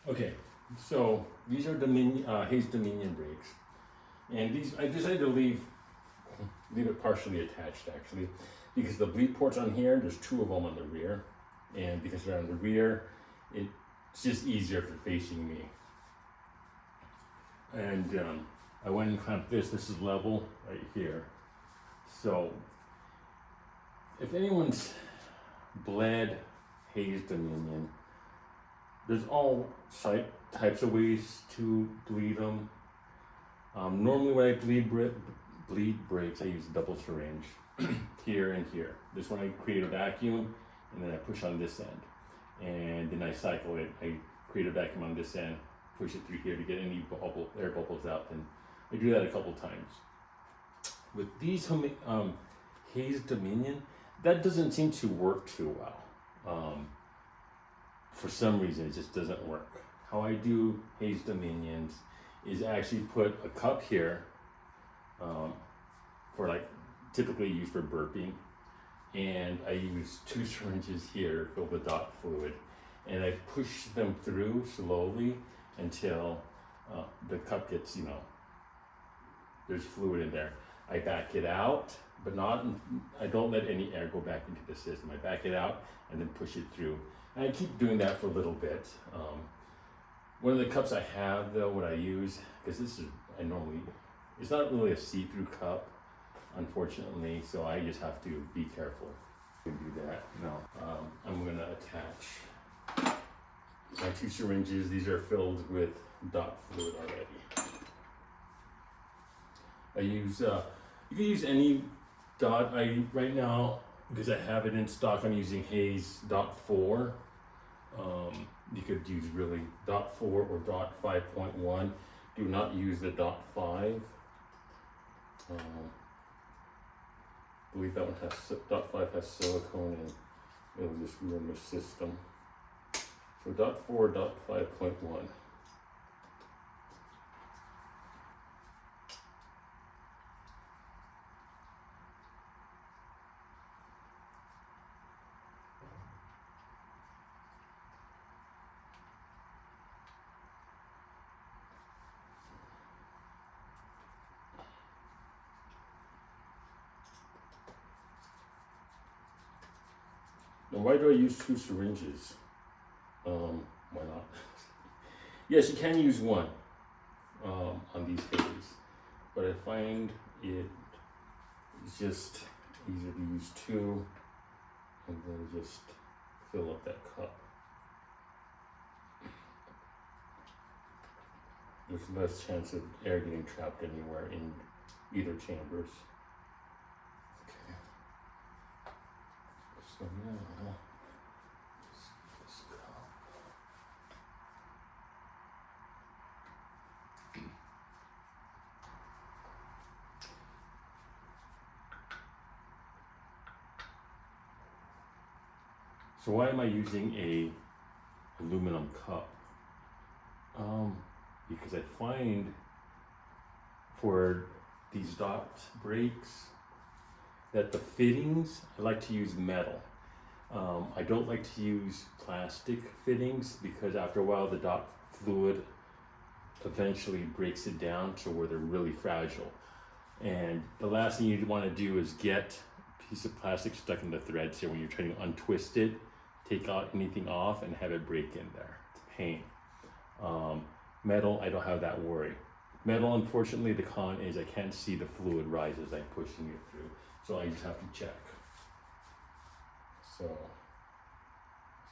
Okay, so these are Hayes Dominion brakes, and these I decided to leave it partially attached actually, because the bleed ports on here, there's two of them on the rear, and because they're on the rear, it's just easier if they're facing me. And I went and clamped this. This is level right here. So if anyone's bled Hayes Dominion, there's all types of ways to bleed them. Normally when I bleed brakes, I use a double syringe here and here. This one I create a vacuum, and then I push on this end, and then I cycle it. I create a vacuum on this end, push it through here to get any air bubbles out, and I do that a couple times. With these Hayes Dominion, that doesn't seem to work too well. For some reason, it just doesn't work. How I do Hayes Dominions is actually put a cup here, for like typically used for burping, and I use 2 syringes here filled with dot fluid, and I push them through slowly until the cup gets, there's fluid in there. I back it out, but I don't let any air go back into the system. I back it out and then push it through. And I keep doing that for a little bit. One of the cups I have though, what I use, because it's not really a see-through cup, unfortunately, so I just have to be careful to do that. I'm gonna attach my 2 syringes. These are filled with dot fluid already. I use, you can use any dot. Right now, because I have it in stock, I'm using Hayes dot 4. You could use really dot 4 or dot 5.1. Do not use the dot 5. I believe that one has, dot 5 has silicone, and it will just ruin the system. So dot 4, dot 5.1. Now, why do I use 2 syringes? Why not? Yes, you can use one on these Hayes, but I find it's just easier to use 2 and then just fill up that cup. There's less chance of air getting trapped anywhere in either chambers. Okay. So now, this cup. So why am I using a aluminum cup? Because I find for these dot brakes that the fittings, I like to use metal. I don't like to use plastic fittings because after a while the dot fluid eventually breaks it down to where they're really fragile. And the last thing you want to do is get a piece of plastic stuck in the threads here when you're trying to untwist it, take out anything off, and have it break in there. It's a pain. Metal, I don't have that worry. Metal, unfortunately, the con is I can't see the fluid rise as I'm pushing it through, so I just have to check. So let's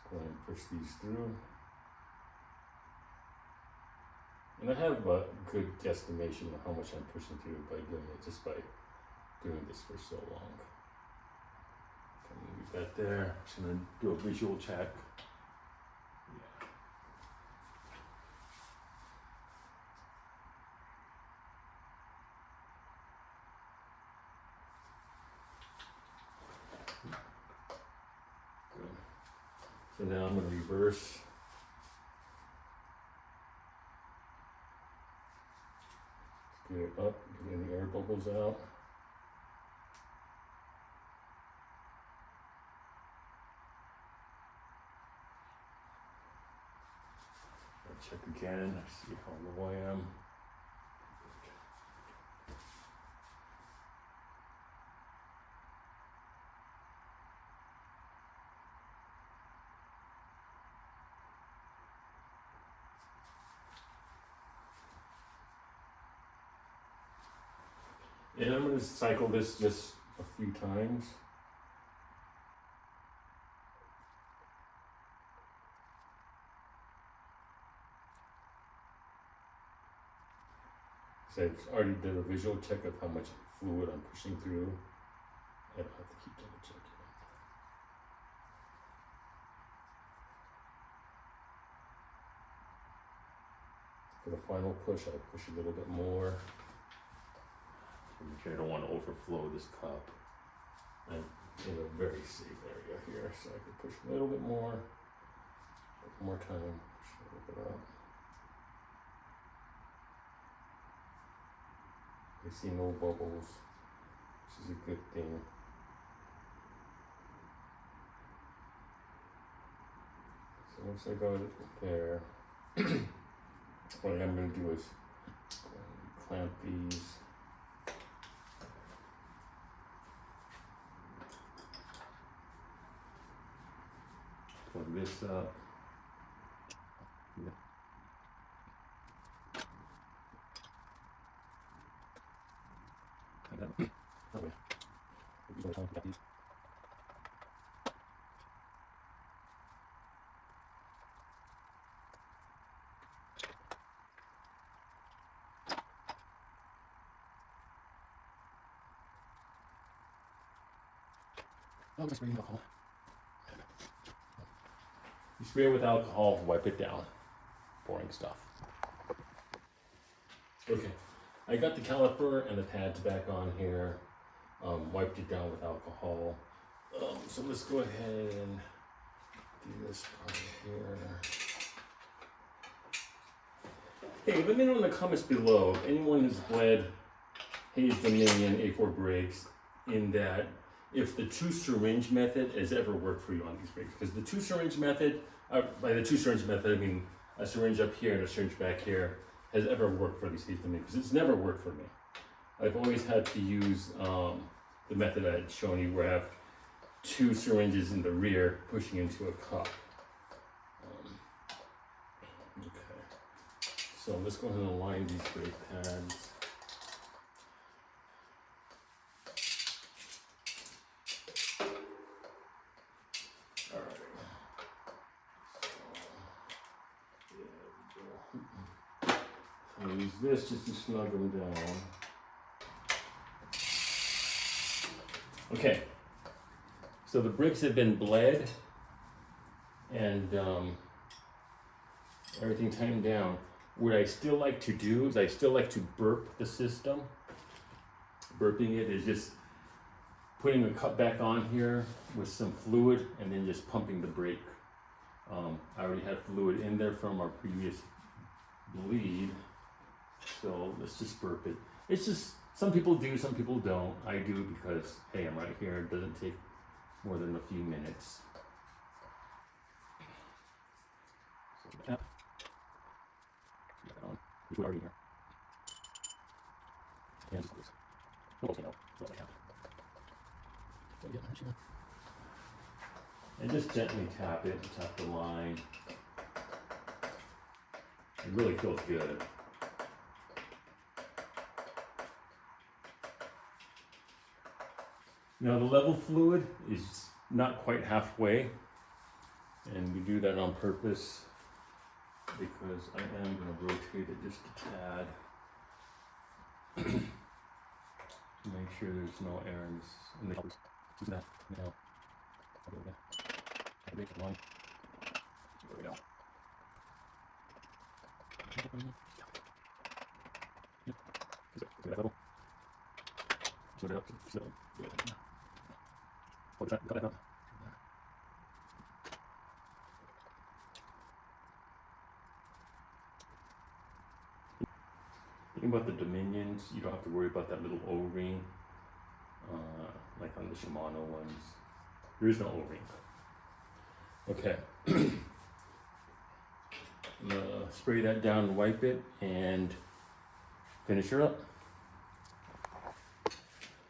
go ahead and push these through. And I have a good guesstimation of how much I'm pushing through by doing it, just by doing this for so long. I'm gonna leave that there. I'm just gonna do a visual check. Yeah. Good. So now I'm gonna reverse. Get it up, get any air bubbles out. Check again, see how low I am. And I'm going to cycle this just a few times. So I've already did a visual check of how much fluid I'm pushing through. I don't have to keep double checking. For the final push, I'll push a little bit more. I don't want to overflow this cup. I'm in a very safe area here, so I can push a little bit more. One more time, push a little bit up. I see no bubbles, which is a good thing. So once I got it there, what I'm going to do is clamp these. Plug this up. Yeah. Oh, just spraying alcohol. You spray it with alcohol, wipe it down. Boring stuff. Okay, I got the caliper and the pads back on here. Wiped it down with alcohol. So let's go ahead and do this part here. Hey, let me know in the comments below if anyone has bled Hayes Dominion A4 brakes in that if the two syringe method has ever worked for you on these brakes. Because the two syringe method, by the two syringe method I mean a syringe up here and a syringe back here, has ever worked for these Hayes Dominion, because it's never worked for me. I've always had to use the method I had shown you where I have two syringes in the rear pushing into a cup. Okay, so let's go ahead and align these brake pads. All right. So, I'll use this just to snug them down. Okay, so the bricks have been bled and everything tightened down. What I still like to do is I still like to burp the system. Burping it is just putting a cup back on here with some fluid and then just pumping the brake. I already had fluid in there from our previous bleed, so let's just burp it. It's just, some people do, some people don't. I do because, hey, I'm right here. It doesn't take more than a few minutes. So the cap. Put that on. Which would already here. And just squeeze. Almost, what I have. So yeah, sure. And just gently tap it, tap the line. It really feels good. Now the level fluid is not quite halfway, and we do that on purpose because I am going to rotate it just a tad to make sure there's no errors in the colors. Now, I'll make the line. There we go. That level. Sort it up. So good. Hold that. Cut that up. Thinking about the Dominions, you don't have to worry about that little O-ring, like on the Shimano ones. There is no O-ring. Okay. The spray that down and wipe it and finish her up.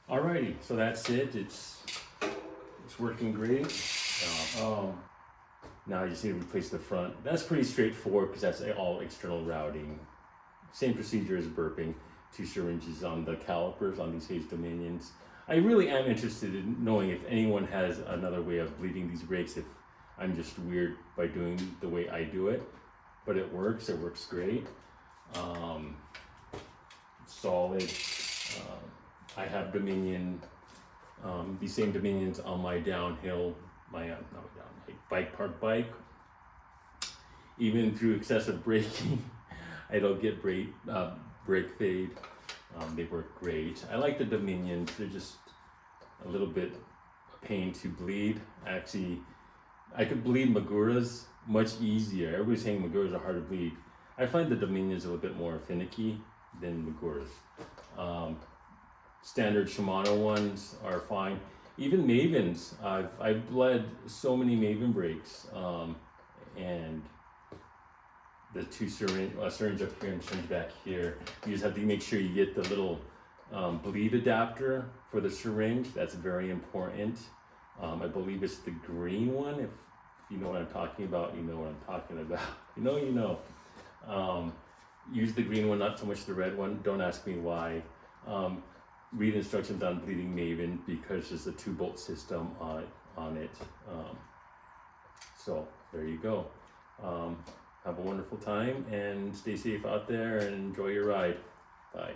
Alrighty, so that's it. It's working great. Now I just need to replace the front. That's pretty straightforward because that's all external routing. Same procedure as burping. 2 syringes on the calipers on these Hayes Dominions. I really am interested in knowing if anyone has another way of bleeding these brakes, if I'm just weird by doing the way I do it. But it works great. Solid. I have Dominion, these same Dominions on my downhill, my bike park bike. Even through excessive braking, I don't get brake fade. They work great. I like the Dominions. They're just a little bit a pain to bleed. Actually, I could bleed Maguras much easier. Everybody's saying Maguras are hard to bleed. I find the Dominions a little bit more finicky than Maguras. Standard Shimano ones are fine. Even Mavens, I've bled so many Maven brakes, and the 2 syringe up here and syringe back here. You just have to make sure you get the little bleed adapter for the syringe. That's very important. I believe it's the green one. If you know what I'm talking about, you know what I'm talking about. You know. Use the green one, not so much the red one. Don't ask me why. Read instructions on bleeding Maven because there's a 2-bolt system on it. So there you go. Have a wonderful time and stay safe out there and enjoy your ride. Bye.